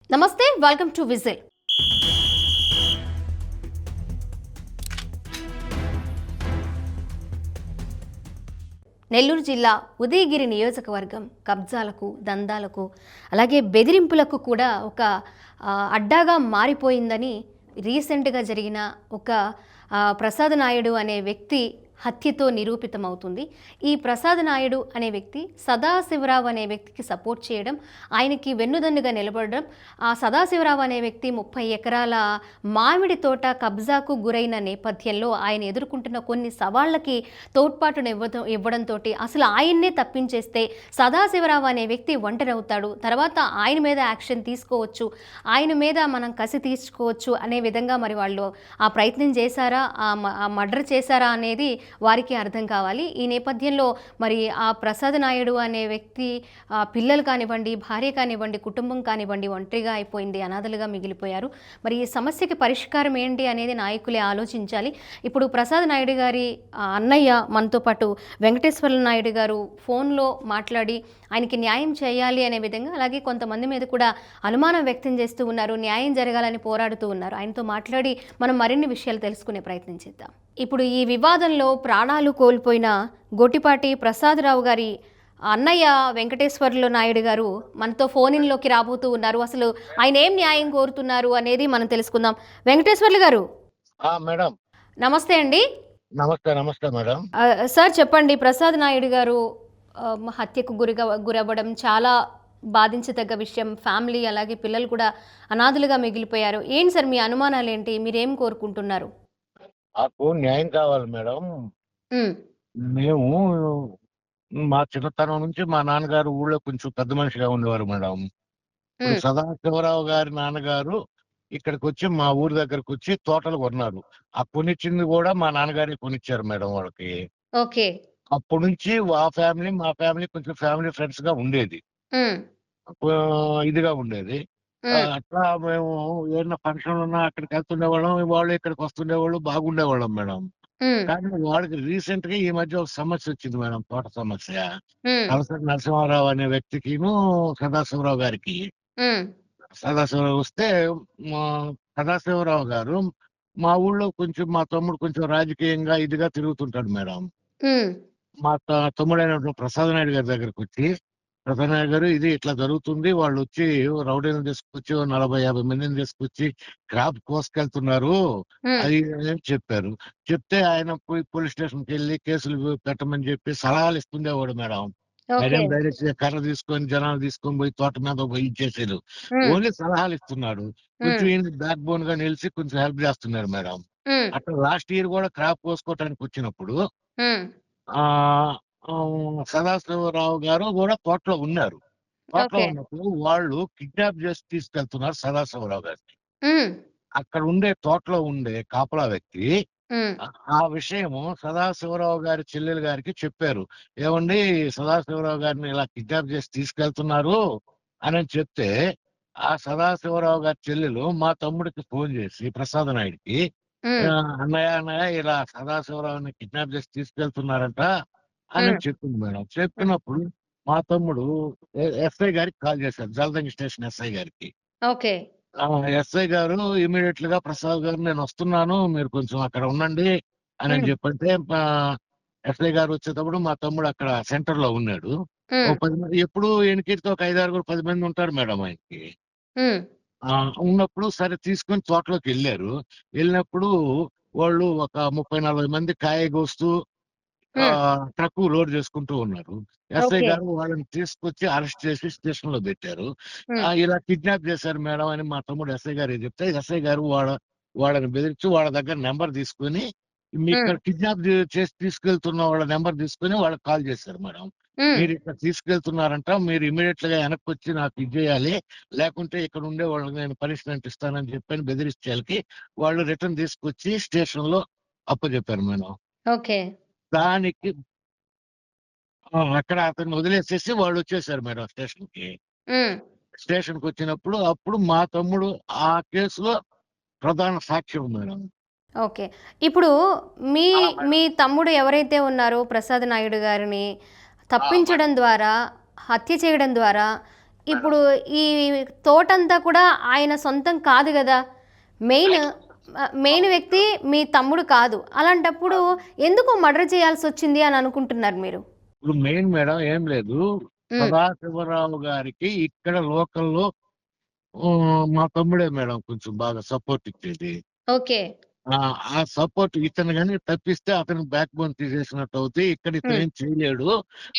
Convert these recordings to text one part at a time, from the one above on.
నమస్తే, welcome to whistle. Nellore జిల్లా ఉదయగిరి నియోజకవర్గం కబ్జాలకు, దందాలకు, అలాగే బెదిరింపులకు కూడా ఒక అడ్డాగా మారిపోయిందని రీసెంట్గా జరిగిన ఒక ప్రసాద్ నాయుడు అనే వ్యక్తి హత్యతో నిరూపితమవుతుంది. ఈ ప్రసాద్ నాయుడు అనే వ్యక్తి సదాశివరావు అనే వ్యక్తికి సపోర్ట్ చేయడం, ఆయనకి వెన్నుదన్నుగా నిలబడడం, ఆ సదాశివరావు అనే వ్యక్తి 30 ఎకరాల మామిడి తోట కబ్జాకు గురైన నేపథ్యంలో ఆయన ఎదుర్కొంటున్న కొన్ని సవాళ్లకి తోడ్పాటును ఇవ్వడంతో అసలు ఆయన్నే తప్పించేస్తే సదాశివరావు అనే వ్యక్తి ఒంటరవుతాడు, తర్వాత ఆయన మీద యాక్షన్ తీసుకోవచ్చు, ఆయన మీద మనం కసి తీసుకోవచ్చు అనే విధంగా మరి వాళ్ళు ఆ ప్రయత్నం చేశారా, ఆ మర్డర్ చేశారా అనేది వారికి అర్థం కావాలి. ఈ నేపథ్యంలో మరి ఆ ప్రసాద్ నాయుడు అనే వ్యక్తి పిల్లలు కానివ్వండి, భార్య కానివ్వండి, కుటుంబం కానివ్వండి ఒంటరిగా అయిపోయింది, అనాథలుగా మిగిలిపోయారు. మరి ఈ సమస్యకి పరిష్కారం ఏంటి అనేది నాయకులే ఆలోచించాలి. ఇప్పుడు ప్రసాద్ నాయుడు గారి అన్నయ్య మనతో పాటు వెంకటేశ్వర నాయుడు గారు ఫోన్లో మాట్లాడి ఆయనకి న్యాయం చేయాలి అనే విధంగా, అలాగే కొంతమంది మీద కూడా అనుమానం వ్యక్తం చేస్తూ ఉన్నారు, న్యాయం జరగాలని పోరాడుతూ ఉన్నారు. ఆయనతో మాట్లాడి మనం మరిన్ని విషయాలు తెలుసుకునే ప్రయత్నం చేద్దాం. ఇప్పుడు ఈ వివాదంలో ప్రాణాలు కోల్పోయిన గొట్టిపాటి ప్రసాదరావు గారి అన్నయ్య వెంకటేశ్వర్లు నాయుడు గారు మనతో ఫోన్ ఇన్లోకి రాబోతూ ఉన్నారు. అసలు ఆయన ఏం న్యాయం కోరుతున్నారు అనేది మనం తెలుసుకుందాం. వెంకటేశ్వర్లు గారు మేడం నమస్తే అండి. నమస్తే. నమస్తే మేడం. సార్ చెప్పండి, ప్రసాద్ నాయుడు గారు హత్యకు గురవ్వడం చాలా బాధించదగ్గ విషయం. ఫ్యామిలీ అలాగే పిల్లలు కూడా అనాథలుగా మిగిలిపోయారు. ఏంటి సార్ మీ అనుమానాలు ఏంటి, మీరేం కోరుకుంటున్నారు? నాకు న్యాయం కావాలి మేడం. మేము మా చిన్నతనం నుంచి మా నాన్నగారు ఊళ్ళో కొంచెం పెద్ద మనిషిగా ఉండేవారు మేడం. ఇప్పుడు సదాశివరావు గారి నాన్నగారు ఇక్కడికి వచ్చి మా ఊరి దగ్గరకు వచ్చి తోటలు కొన్నారు. ఆ కొనిచ్చింది కూడా మా నాన్నగారే కొనిచ్చారు మేడం వాళ్ళకి. ఓకే. అప్పటి నుంచి మా ఫ్యామిలీ కొంచెం ఫ్యామిలీ ఫ్రెండ్స్ గా ఉండేది, ఇదిగా ఉండేది. అట్లా మేము ఏదైనా ఫంక్షన్ ఉన్నా అక్కడికి వెళ్తుండేవాళ్ళం, వాళ్ళు ఇక్కడికి వస్తుండేవాళ్ళు, బాగుండేవాళ్ళం మేడం. కానీ వాడికి రీసెంట్ గా ఈ మధ్య ఒక సమస్య వచ్చింది మేడం, తోట సమస్య. కలసరి నరసింహారావు అనే వ్యక్తికిను సదాశివరావు గారికి. సదాశివరావు వస్తే మా సదాశివరావు గారు మా ఊళ్ళో కొంచెం, మా తమ్ముడు కొంచెం రాజకీయంగా ఇదిగా తిరుగుతుంటాడు మేడం. మా తమ్ముడైన ప్రసాద్ నాయుడు గారి దగ్గరకు వచ్చి, ప్రసాద్ నాయుడు గారు ఇది ఇట్లా జరుగుతుంది, వాళ్ళు వచ్చి రౌడీలను తీసుకొచ్చి 40-50 మందిని తీసుకొచ్చి క్రాప్ కోసుకెళ్తున్నారు అది అని చెప్పారు. చెప్తే ఆయన పోలీస్ స్టేషన్కి వెళ్ళి కేసులు పెట్టమని చెప్పి సలహాలు ఇస్తుండేవాడు మేడం. ఆయన డైరెక్ట్ గా కర్ర తీసుకొని జనాలు తీసుకొని పోయి తోట మీద పోయి ఇచ్చేసారు. ఓన్లీ సలహాలు ఇస్తున్నాడు. కొంచెం ఈయన బ్యాక్ బోన్ గా నిలిచి కొంచెం హెల్ప్ చేస్తున్నారు మేడం. అట్లా లాస్ట్ ఇయర్ కూడా క్రాప్ కోసుకోవటానికి వచ్చినప్పుడు ఆ సదాశివరావు గారు కూడా తోటలో ఉన్నారు. తోటలో ఉన్నప్పుడు వాళ్ళు కిడ్నాప్ చేసి తీసుకెళ్తున్నారు సదాశివరావు గారిని. అక్కడ ఉండే తోటలో ఉండే కాపలా వ్యక్తి ఆ విషయము సదాశివరావు గారి చెల్లెలు గారికి చెప్పారు. ఏమండి, సదాశివరావు గారిని ఇలా కిడ్నాప్ చేసి తీసుకెళ్తున్నారు అని చెప్తే, ఆ సదాశివరావు గారి చెల్లెలు మా తమ్ముడికి ఫోన్ చేసి ప్రసాద్ నాయుడికి, అన్నయ్య ఇలా సదాశివరావుని కిడ్నాప్ చేసి తీసుకెళ్తున్నారంట అని చెప్పింది మేడం. చెప్పినప్పుడు మా తమ్ముడు ఎస్ఐ గారికి కాల్ చేశారు, జలదంగి స్టేషన్ ఎస్ఐ గారికి. ఎస్ఐ గారు ఇమీడియట్ గా ప్రసాద్ గారు నేను వస్తున్నాను, మీరు కొంచెం అక్కడ ఉండండి అని చెప్పంటే, ఎస్ఐ గారు వచ్చేటప్పుడు మా తమ్ముడు అక్కడ సెంటర్ లో ఉన్నాడు. 10 మంది ఎప్పుడు ఎన్నికైతే ఒక 5-10 మంది ఉంటారు మేడం ఆయనకి. ఉన్నప్పుడు సరే తీసుకొని తోటలోకి వెళ్ళారు. వెళ్ళినప్పుడు వాళ్ళు ఒక 30-40 మంది కాయ కోస్తూ ట్రక్ లోడ్ చేసుకుంటూ ఉన్నారు. ఎస్ఐ గారు వాళ్ళని తీసుకొచ్చి అరెస్ట్ చేసి స్టేషన్ లో పెట్టారు. ఇలా కిడ్నాప్ చేశారు మేడం అని మా తమ్ముడు ఎస్ఐ గారు చెప్తే, ఎస్ఐ గారు వాళ్ళని బెదిరించి వాళ్ళ దగ్గర నెంబర్ తీసుకుని, ఇక్కడ కిడ్నాప్ చేసి తీసుకెళ్తున్న వాళ్ళ నెంబర్ తీసుకుని వాళ్ళకి కాల్ చేశారు మేడం. మీరు ఇక్కడ తీసుకెళ్తున్నారంట, మీరు ఇమీడియట్ గా వెనక్కి వచ్చి నాకు ఇది చేయాలి, లేకుంటే ఇక్కడ ఉండే వాళ్ళకి నేను పనిష్మెంట్ ఇస్తానని చెప్పని బెదిరించేకి వాళ్ళు రిటర్న్ తీసుకొచ్చి స్టేషన్ లో అప్పచెప్పారు మేడం. దానికి అక్కడ అతన్ని వదిలేసేసి వాళ్ళు వచ్చేసారు మేడం స్టేషన్ కి వచ్చినప్పుడు అప్పుడు మా తమ్ముడు ఆ కేసులో ప్రధాన సాక్ష్యం మేడం. ఓకే. ఇప్పుడు మీ మీ తమ్ముడు ఎవరైతే ఉన్నారో ప్రసాద్ నాయుడు గారిని తప్పించడం ద్వారా, హత్య చేయడం ద్వారా ఇప్పుడు ఈ తోటంతా కూడా ఆయన సొంతం కాదు కదా, మెయిన్ మెయిన్ వ్యక్తి మీ తమ్ముడు కాదు. అలాంటప్పుడు ఎందుకు మర్డర్ చేయాల్సి వచ్చింది అని అనుకుంటున్నారు మీరు? ఇప్పుడు మెయిన్ మేడం ఏం లేదు, సదాశివరావు గారికి ఇక్కడ లోకల్లో మా తమ్ముడే మేడం కొంచెం బాగా సపోర్ట్ ఇచ్చేది. ఓకే. ఆ సపోర్ట్ ఇతను కానీ తప్పిస్తే అతను బ్యాక్ బోన్ తీసేసినట్టు అవుతుంది. ఇక్కడ ఇతను ఏం చేయలేడు.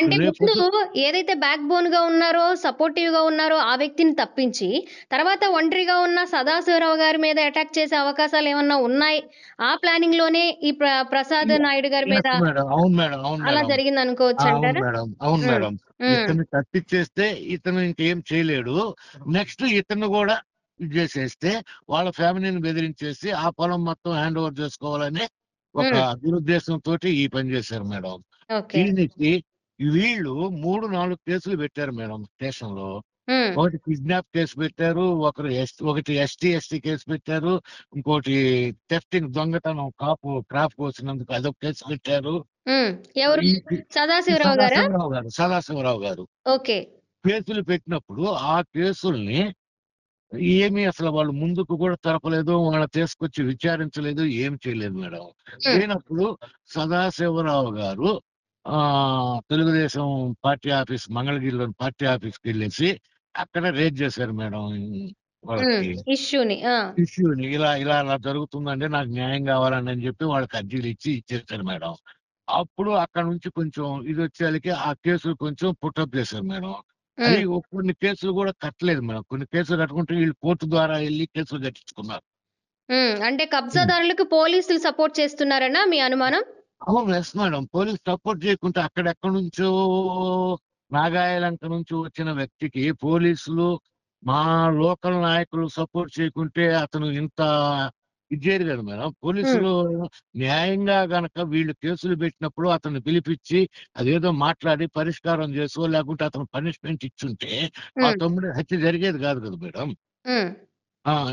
అంటే రేపు ముందు ఏదైతే బ్యాక్ బోన్ గా ఉన్నారో, సపోర్టివ్ గా ఉన్నారో ఆ వ్యక్తిని తప్పించి, తర్వాత ఒంటరిగా ఉన్న సదాశివరావు గారి మీద అటాక్ చేసే అవకాశాలు ఏమన్నా ఉన్నాయి. ఆ ప్లానింగ్ లోనే ఈ ప్రసాద్ నాయుడు గారి మీద మేడం, అవును మేడం, అవును అలా మేడం, జరిగింది అనుకోవచ్చు అవును అంటారా? మేడం, అవును మేడం. ఇతన్ని తప్పించేస్తే ఇతను ఇంకేం చేయలేడు. నెక్స్ట్ ఇతను కూడా ఇది చేసేస్తే వాళ్ళ ఫ్యామిలీని బెదిరించేసి ఆ పొలం మొత్తం హ్యాండ్ ఓవర్ చేసుకోవాలని ఒక దురుద్దేశంతో ఈ పని చేశారు మేడం. దీనికి వీళ్ళు 3-4 కేసులు పెట్టారు మేడం స్టేషన్ లో. ఒకటి కిడ్నాప్ కేసు పెట్టారు, ఒకటి ఎస్టీ కేసు పెట్టారు, ఇంకోటి థెఫ్టింగ్ దొంగతనం క్రాప్ కోసినందుకు అదొక కేసు పెట్టారు. ఎవరు? సదాశివరావు గారు ఓకే. కేసులు పెట్టినప్పుడు ఆ కేసుల్ని ఏమీ అసలు వాళ్ళు ముందుకు కూడా తరపలేదు, వాళ్ళ తీసుకొచ్చి విచారించలేదు, ఏం చేయలేదు మేడం. లేనప్పుడు సదాశివరావు గారు తెలుగుదేశం పార్టీ ఆఫీస్ మంగళగిరిలోని పార్టీ ఆఫీస్కి వెళ్ళేసి అక్కడ రేజ్ చేశారు మేడం వాళ్ళకి ఇష్యూని. ఇలా ఇలా అలా జరుగుతుందండి, నాకు న్యాయం కావాలని అని చెప్పి వాళ్ళకి అర్జీలు ఇచ్చేసారు మేడం. అప్పుడు అక్కడ నుంచి కొంచెం ఇది వచ్చేసరికి ఆ కేసులు కొంచెం పుట్టప్ చేశారు మేడం. అది కొన్ని కేసులు కూడా కట్టలేదు మేడం. కొన్ని కేసులు కట్టుకుంటే వీళ్ళు కోర్టు ద్వారా వెళ్ళి కేసులు కట్టించుకున్నారు. అంటే కబ్జాదారులకు పోలీసులు సపోర్ట్ చేస్తున్నారనా మీ అనుమానం? అవును, ఎస్ మేడం. పోలీసు సపోర్ట్ చేయకుంటే అక్కడెక్కడి నుంచో నాగాయలంక నుంచి వచ్చిన వ్యక్తికి పోలీసులు మా లోకల్ నాయకులు సపోర్ట్ చేయకుంటే అతను ఇంత ఇది చేయరు కదా మేడం. పోలీసులు న్యాయంగా గనక వీళ్ళు కేసులు పెట్టినప్పుడు అతన్ని పిలిపించి అదేదో మాట్లాడి పరిష్కారం చేసో లేకుంటే అతను పనిష్మెంట్ ఇచ్చుంటే మా తమ్ముడి హత్య జరిగేది కాదు కదా మేడం.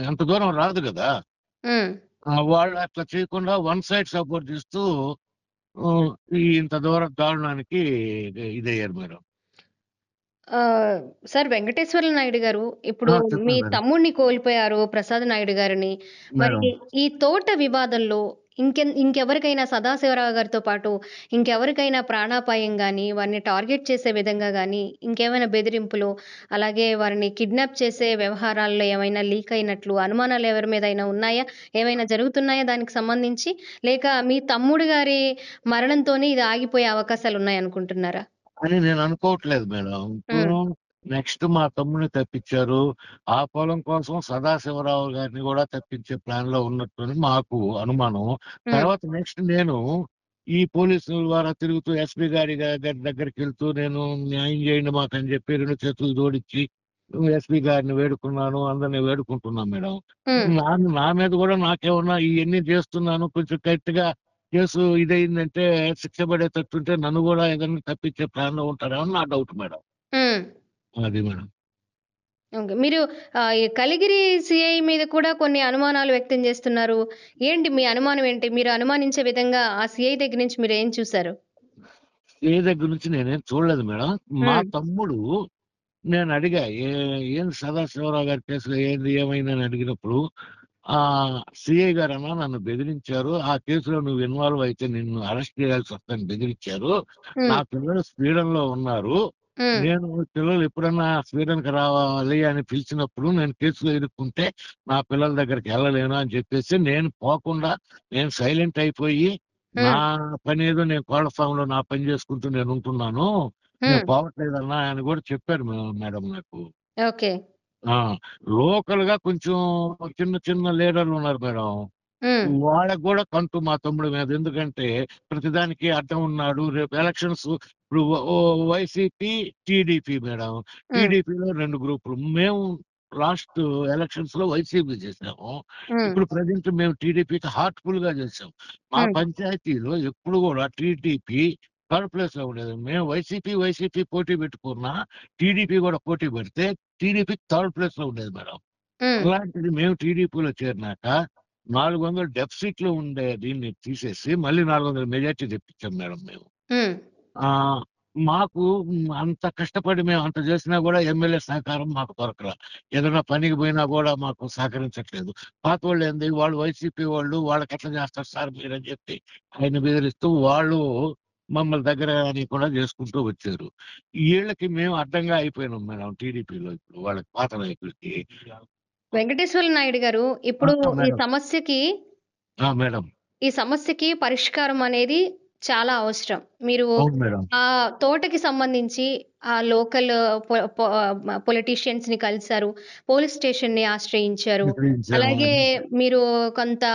ఎంత దూరం రాదు కదా. వాళ్ళు అట్లా చేయకుండా వన్ సైడ్ సపోర్ట్ చేస్తూ ఇంత దూరం దారుణానికి ఇదయ్యారు మేడం. సార్ వెంకటేశ్వర్ల నాయుడు గారు, ఇప్పుడు మీ తమ్ముడిని కోల్పోయారు ప్రసాద్ నాయుడు గారిని. మరి ఈ తోట వివాదంలో ఇంకెవరికైనా సదాశివరావు గారితో పాటు ఇంకెవరికైనా ప్రాణాపాయం గాని, వారిని టార్గెట్ చేసే విధంగా గాని, ఇంకేమైనా బెదిరింపులు, అలాగే వారిని కిడ్నాప్ చేసే వ్యవహారాల్లో ఏమైనా లీక్ అయినట్లు అనుమానాలు ఎవరి మీదైనా ఉన్నాయా? ఏమైనా జరుగుతున్నాయా దానికి సంబంధించి? లేక మీ తమ్ముడు గారి మరణంతోనే ఇది ఆగిపోయే అవకాశాలు ఉన్నాయనుకుంటున్నారా? అని నేను అనుకోవట్లేదు మేడం. ఇప్పుడు నెక్స్ట్ మా తమ్ముడిని తప్పించారు. ఆ పొలం కోసం సదాశివరావు గారిని కూడా తప్పించే ప్లాన్ లో ఉన్నట్టు మాకు అనుమానం. తర్వాత నెక్స్ట్ నేను ఈ పోలీసుల ద్వారా తిరుగుతూ ఎస్పీ గారి దగ్గరికి వెళ్తూ నేను న్యాయం చేయండి మాకు అని చెప్పి 2 చేతులు జోడించి ఎస్పీ గారిని వేడుకున్నాను, అందరిని వేడుకుంటున్నాను మేడం. నా మీద కూడా నాకేమన్నా ఇవన్నీ చేస్తున్నాను కొంచెం గట్టిగా కేసు ఇదయిందంటే శిక్ష పడేటట్టుంటే నన్ను కూడా ఏదైనా తప్పించే ప్లాన్ లో ఉంటారేమో నా డౌట్ మేడం. అది మేడం. మీరు ఈ కలిగిరి సిఐ మీద కూడా కొన్ని అనుమానాలు వ్యక్తం చేస్తున్నారు. ఏంటి మీ అనుమానం ఏంటి? మీరు అనుమానించే విధంగా ఆ సిఐ దగ్గర నుంచి మీరు ఏం చూసారు? సిఐ దగ్గర నుంచి నేనేం చూడలేదు మేడం. మా తమ్ముడు నేను అడిగా ఏం సదాశివరావు గారి కేసులో ఏమైందని అడిగినప్పుడు సిఐ గారన్నా నన్ను బెదిరించారు, ఆ కేసులో నువ్వు ఇన్వాల్వ్ అయితే నిన్ను అరెస్ట్ చేయాల్సి వస్తుందని బెదిరించారు. నా పిల్లలు స్వీడన్ లో ఉన్నారు, నేను పిల్లలు ఎప్పుడన్నా స్వీడన్ కి రావాలి అని పిలిచినప్పుడు నేను కేసులో ఇరుక్కుంటే నా పిల్లల దగ్గరికి వెళ్ళలేను అని చెప్పేసి నేను పోకుండా నేను సైలెంట్ అయిపోయి నా పని ఏదో నేను కోళ్ల ఫామ్ లో నా పని చేసుకుంటూ నేను ఉంటున్నాను, నేను పోవట్లేదన్నా అని కూడా చెప్పారు మేడం నాకు. లోకల్ గా కొంచెం చిన్న లీడర్లు ఉన్నారు మేడం, వాళ్ళకు కూడా కంటూ మా తమ్ముడి మీద. ఎందుకంటే ప్రతిదానికి అడ్డం ఉన్నాడు. రేపు ఎలక్షన్స్ ఇప్పుడు వైసీపీ టీడీపీ మేడం. టీడీపీలో 2 గ్రూపులు. మేము లాస్ట్ ఎలక్షన్స్ లో వైసీపీ చేసాము, ఇప్పుడు ప్రజెంట్ మేము టీడీపీకి హార్ట్ఫుల్ గా చేసాం. మా పంచాయతీలో ఎప్పుడు కూడా టీడీపీ థర్డ్ ప్లేస్ లో ఉండేది. మేము వైసీపీ పోటీ పెట్టుకున్నా టీడీపీ కూడా పోటీ పెడితే టీడీపీ థర్డ్ ప్లేస్ లో ఉండేది మేడం. అలాంటిది మేము టీడీపీలో చేరినాక 400 డెఫిసిట్ లో ఉండే దీన్ని తీసేసి మళ్ళీ 400 మెజార్టీ తెప్పించాం మేడం మేము. మాకు అంత కష్టపడి మేము అంత చేసినా కూడా ఎమ్మెల్యే సహకారం మాకు దొరకల. ఏదైనా పనికి పోయినా కూడా మాకు సహకరించట్లేదు. పాతోళ్ళు ఏంది వాళ్ళు వైసీపీ వాళ్ళు వాళ్ళకెట్లా చేస్తారు సార్ మీరని చెప్పి ఆయన బెదిరిస్తూ వాళ్ళు మమ్మల్ని దగ్గర అని కూడా చేసుకుంటూ వచ్చారు. ఈళ్ళకి మేము అడ్డంగా అయిపోయినాం మేడం టీడీపీలో ఇప్పుడు వాళ్ళకి పాత నాయకులకి. వెంకటేశ్వర నాయుడు గారు, ఇప్పుడు మేడం. మేడం. ఈ సమస్యకి పరిష్కారం అనేది చాలా అవసరం. మీరు అవును మేడం. ఆ తోటకి సంబంధించి ఆ లోకల్ పొలిటీషియన్స్‌ని కలిసారు. పోలీస్ స్టేషన్‌ని ఆశ్రయించారు. అలాగే మీరు కొంత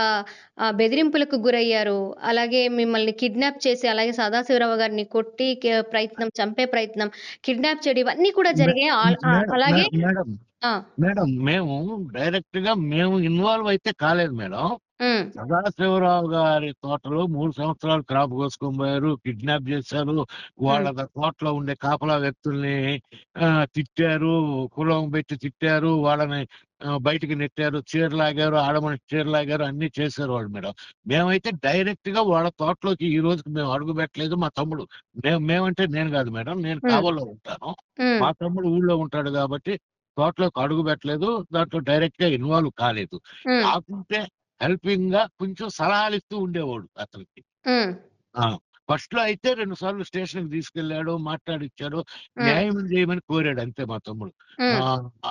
బెదిరింపులకు గురయ్యారు. అలాగే మిమ్మల్ని కిడ్నాప్ చేసి, అలాగే సదాశివరావు గారిని కొట్టి ప్రయత్నం, చంపే ప్రయత్నం, కిడ్నాప్ చేయడం ఇవన్నీ కూడా మే- జరిగాయి. అలాగే మేడం ఆ! మేడం మేము డైరెక్ట్ గా మేము ఇన్వాల్వ్ అయితే కాలేదు మేడం. హ్మ్. సదాశివరావు గారి తోటలో 3 సంవత్సరాలు క్రాప్ కోసుకొని పోయారు, కిడ్నాప్ చేశారు. వాళ్ళ హ్మ్. తోటలో ఉండే కాపలా వ్యక్తుల్ని తిట్టారు, కులం పెట్టి తిట్టారు, వాళ్ళని బయటికి నెట్టారు, చీరలాగారు, ఆడమనిషి చీరలాగారు, అన్ని చేశారు వాళ్ళు మేడం. మేమైతే డైరెక్ట్ గా వాళ్ళ తోటలోకి ఈ రోజుకి మేము అడుగు పెట్టలేదు. మా తమ్ముడు మేమంటే నేను కాదు మేడం, నేను హ్మ్. కావల్లో ఉంటాను. హ్మ్. మా తమ్ముడు ఊళ్ళో ఉంటాడు కాబట్టి తోటలోకి అడుగు పెట్టలేదు, దాంట్లో డైరెక్ట్ గా ఇన్వాల్వ్ కాలేదు. హ్మ్. కాకుంటే హెల్పింగ్ గా కొంచెం సలహాలు ఇస్తూ ఉండేవాడు అతనికి. హ్మ్. ఫస్ట్ లో అయితే 2 సార్లు స్టేషన్ కి తీసుకెళ్లాడు, మాట్లాడిచ్చాడు, హ్మ్. న్యాయం చేయమని కోరాడు అంతే మా తమ్ముడు. ఆ హ్మ్.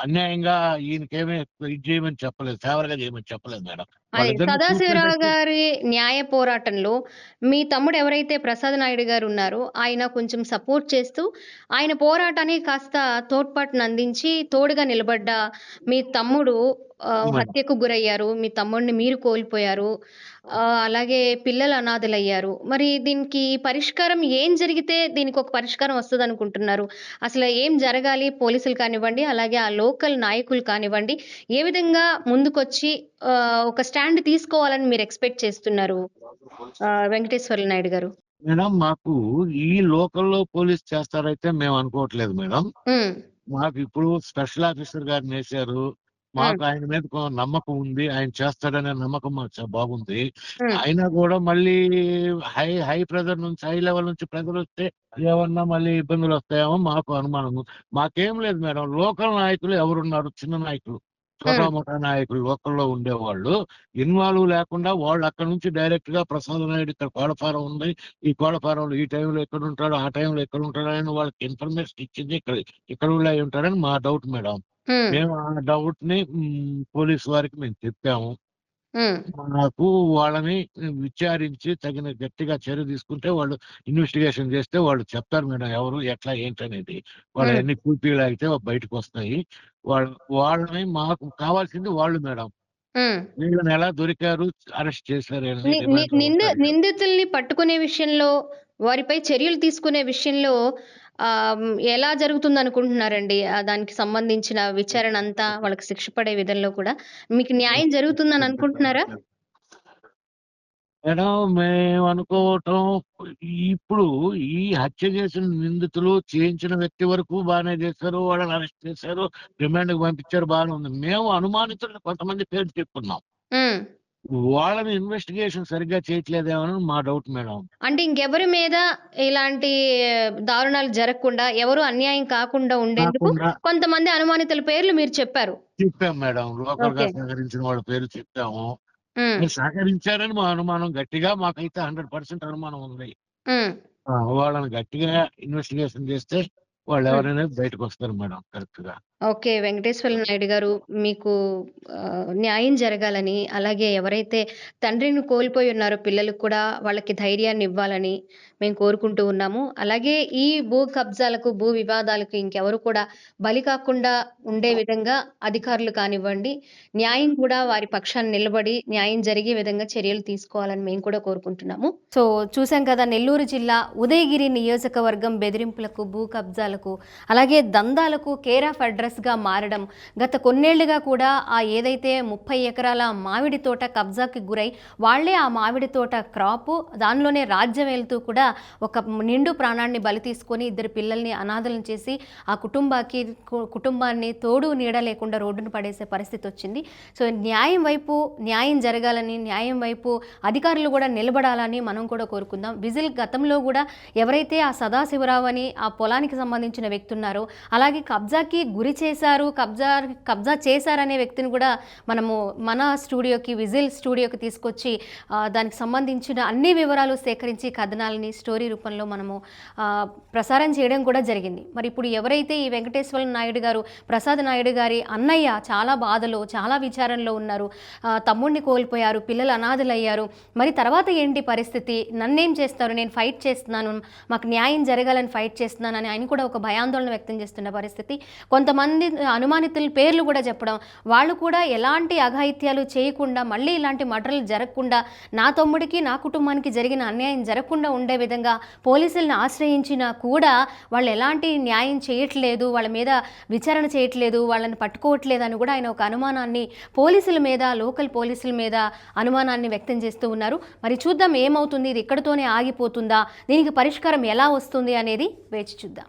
అన్యాయంగా ఈయనకేమీ ఇది చేయమని చెప్పలేదు, ఫేవర్ గా చేయమని చెప్పలేదు మేడం. అది వాళ్ళిద్దరిని సదాశివరావు కూర్చోబెట్టి గారి న్యాయ పోరాటంలో మీ తమ్ముడు ఎవరైతే ప్రసాద్ నాయుడు గారు ఉన్నారో, ఆయన కొంచెం సపోర్ట్ చేస్తూ, ఆయన పోరాటానికి కాస్త తోడ్పాటునందించి, తోడుగా నిలబడ్డ మీ తమ్ముడు మేడం. హత్యకు గురయ్యారు. మీ తమ్ముడిని మీరు కోల్పోయారు. అలాగే పిల్లలు అనాథలయ్యారు. మరి దీనికి పరిష్కారం ఏం జరిగితే దీనికొక పరిష్కారం వస్తదనుకుంటున్నారు? అసలు ఏం జరగాలి? పోలీసులు కానివ్వండి, అలాగే ఆ లోకల్ నాయకులు కానివ్వండి, ఏ విధంగా ముందుకొచ్చి ఒక స్టాండ్ తీసుకోవాలని మీరు ఎక్స్‌పెక్ట్ చేస్తున్నారు వెంకటేశ్వర్లు నాయుడు గారు? మేడం మాకు ఈ లోకల్లో పోలీస్ చేస్తారైతే మేము అనుకోవట్లేదు మేడం. హ్మ్. మాకు ఇప్పుడు స్పెషల్ ఆఫీసర్ గారిని వేశారు. హ్మ్. మాకు ఆయన మీద నమ్మకం ఉంది. ఆయన చేస్తాడనే నమ్మకం మాకు బాగుంది. హ్మ్. అయినా కూడా మళ్ళీ హై హై ప్రెషర్ నుంచి, హై లెవెల్ నుంచి ప్రెషరొస్తే ఏమన్నా మళ్ళీ ఇబ్బందులొస్తాయేమో మాకు అనుమానము. మాకేం లేదు మేడం. లోకల్ నాయకులు ఎవరున్నారు? చిన్న నాయకులు, హ్మ్. చోటా-మోటా నాయకులు లోకల్‌లో ఉండేవాళ్ళు. ఇన్వాల్వ్ లేకుండా వాళ్ళు అక్కడి నుంచి డైరెక్ట్‌గా ప్రసాద్ నాయుడు ఇక్కడ కోళ్ల ఫారం ఉంది. ఈ కోళ్ల ఫారంలో ఈ టైంలో ఎక్కడుంటాడు, ఆ టైంలో ఎక్కడుంటాడు అని వాళ్ళకి ఇన్ఫర్మేషన్ ఇచ్చింది ఇక్కడ ఊళ్ళో అయి ఉంటాడని మా డౌట్ మేడం. హ్మ్. మేము ఆ డౌట్‌ని పోలీస్ వారికి మేము చెప్పాము. హ్మ్. మాకు వాళ్ళని విచారించి తగిన గట్టిగా చర్య తీసుకుంటే వాళ్ళు ఇన్వెస్టిగేషన్ చేస్తే వాళ్ళు చెప్తారు మేడం ఎవరు, ఎట్లా, ఏంటనేది. హ్మ్. వాళ్ళయన్నీ పూర్తిలాగితే బయటకొస్తాయి. వాళ్ళని మాకు కావాల్సింది వాళ్ళు మేడం. హ్మ్. వీళ్ళని ఎలా దొరికారు, అరెస్ట్ చేశారని ని ని రిమాండ్‌లో ఉంటారు కదా! నిందితుల్ని పట్టుకునే విషయంలో, వారిపై చర్యలు తీసుకునే విషయంలో ఎలా జరుగుతుందనుకుంటున్నారండి? దానికి సంబంధించిన విచారణ అంతా, వాళ్ళకి శిక్ష పడే విధంలో కూడా మీకు న్యాయం జరుగుతుందని అనుకుంటున్నారా? మేడం మేమనుకోవటం ఇప్పుడు ఈ హత్య చేసిన నిందితులు చేయించిన వ్యక్తి వరకు బానే చేశారు. వాళ్ళని అరెస్ట్ చేశారు. రిమాండ్‌కి పంపించారు, బానే ఉంది. మేము అనుమానితులను కొంతమంది పేర్లు చెప్పుకున్నాం. హ్మ్. వాళ్ళని ఇన్వెస్టిగేషన్ సరిగ్గా చేయట్లేదేమోనని మా డౌట్ మేడం. అంటే ఇంకెవరి మీద ఇలాంటి దారుణాలు జరగకుండా, ఎవరు అన్యాయం కాకుండా ఉండేందుకు కాకుండా కొంతమంది అనుమానితుల పేర్లు మీరు చెప్పారు. చెప్పాం మేడం. లోకల్‌గా ఓకే. సహకరించిన వాళ్ళ పేర్లు చెప్పాము. హ్మ్. మీరు సహకరించారని మా అనుమానం గట్టిగా మాకైతే 100% అనుమానం ఉంది. హ్మ్. వాళ్ళని గట్టిగా ఇన్వెస్టిగేషన్ చేస్తే హ్మ్. వాళ్ళెవరనేది బయటకొస్తారు మేడం కరెక్ట్‌గా. ఓకే. వెంకటేశ్వర్లు నాయుడు గారు, మీకు న్యాయం జరగాలని, అలాగే ఎవరైతే తండ్రిని కోల్పోయి ఉన్నారో పిల్లలకు కూడా వాళ్ళకి ధైర్యాన్ని ఇవ్వాలని మేము కోరుకుంటూ ఉన్నాము. అలాగే ఈ భూ కబ్జాలకు, భూ వివాదాలకు ఇంకెవరు కూడా బలి కాకుండా ఉండే విధంగా అధికారులు కానివ్వండి, న్యాయం కూడా వారి పక్షాన నిలబడి న్యాయం జరిగే విధంగా చర్యలు తీసుకోవాలని మేము కూడా కోరుకుంటున్నాము. సో, చూసాం కదా, నెల్లూరు జిల్లా ఉదయగిరి నియోజకవర్గం బెదిరింపులకు, భూ కబ్జాలకు, అలాగే దందాలకు కేర్ ఆఫ్ అడ్రస్ ఫేమస్గా మారడం, గత కొన్నేళ్లుగా కూడా ఆ ఏదైతే 30 ఎకరాల మామిడి తోట కబ్జాకి గురై వాళ్లే ఆ మామిడి తోట క్రాపు దానిలోనే రాజ్యం వెళ్తూ కూడా ఒక నిండు ప్రాణాన్ని బలి తీసుకొని 2 పిల్లల్ని అనాథలను చేసి ఆ కుటుంబాన్ని తోడు నీడ లేకుండా రోడ్డును పడేసే పరిస్థితి వచ్చింది. సో న్యాయం జరగాలని, న్యాయం వైపు అధికారులు కూడా నిలబడాలని మనం కూడా కోరుకుందాం. విజిల్ గతంలో కూడా ఎవరైతే ఆ సదాశివరావు అని ఆ పొలానికి సంబంధించిన వ్యక్తి ఉన్నారో, అలాగే కబ్జాకి గురి చేశారు, కబ్జా చేశారనే వ్యక్తిని కూడా మనము మన స్టూడియోకి, విజిల్ స్టూడియోకి తీసుకొచ్చి దానికి సంబంధించిన అన్ని వివరాలు సేకరించి కథనాలని స్టోరీ రూపంలో మనము ప్రసారం చేయడం కూడా జరిగింది. మరి ఇప్పుడు ఎవరైతే ఈ వెంకటేశ్వర నాయుడు గారు, ప్రసాద్ నాయుడు గారి అన్నయ్య చాలా బాధలో, చాలా విచారంలో ఉన్నారు, తమ్ముడిని కోల్పోయారు, పిల్లలు అనాథలయ్యారు, మరి తర్వాత ఏంటి పరిస్థితి, నన్నేం చేస్తారు, నేను ఫైట్ చేస్తున్నాను, మాకు న్యాయం జరగాలని ఫైట్ చేస్తున్నానని ఆయన కూడా ఒక భయాందోళన వ్యక్తం చేస్తున్న పరిస్థితి. కొంతమంది అనుమానితుల పేర్లు కూడా చెప్పడం, వాళ్ళు కూడా ఎలాంటి అఘాయిత్యాలు చేయకుండా, మళ్ళీ ఇలాంటి మర్డర్లు జరగకుండా, నా తమ్ముడికి నా కుటుంబానికి జరిగిన అన్యాయం జరగకుండా ఉండే విధంగా పోలీసులను ఆశ్రయించినా కూడా వాళ్ళు ఎలాంటి న్యాయం చేయట్లేదు, వాళ్ళ మీద విచారణ చేయట్లేదు, వాళ్ళని పట్టుకోవట్లేదు అని కూడా ఆయన ఒక అనుమానాన్ని పోలీసుల మీద, లోకల్ పోలీసుల మీద అనుమానాన్ని వ్యక్తం చేస్తూ ఉన్నారు. మరి చూద్దాం ఏమవుతుంది, ఇది ఇక్కడితోనే ఆగిపోతుందా, దీనికి పరిష్కారం ఎలా వస్తుంది అనేది వేచి చూద్దాం.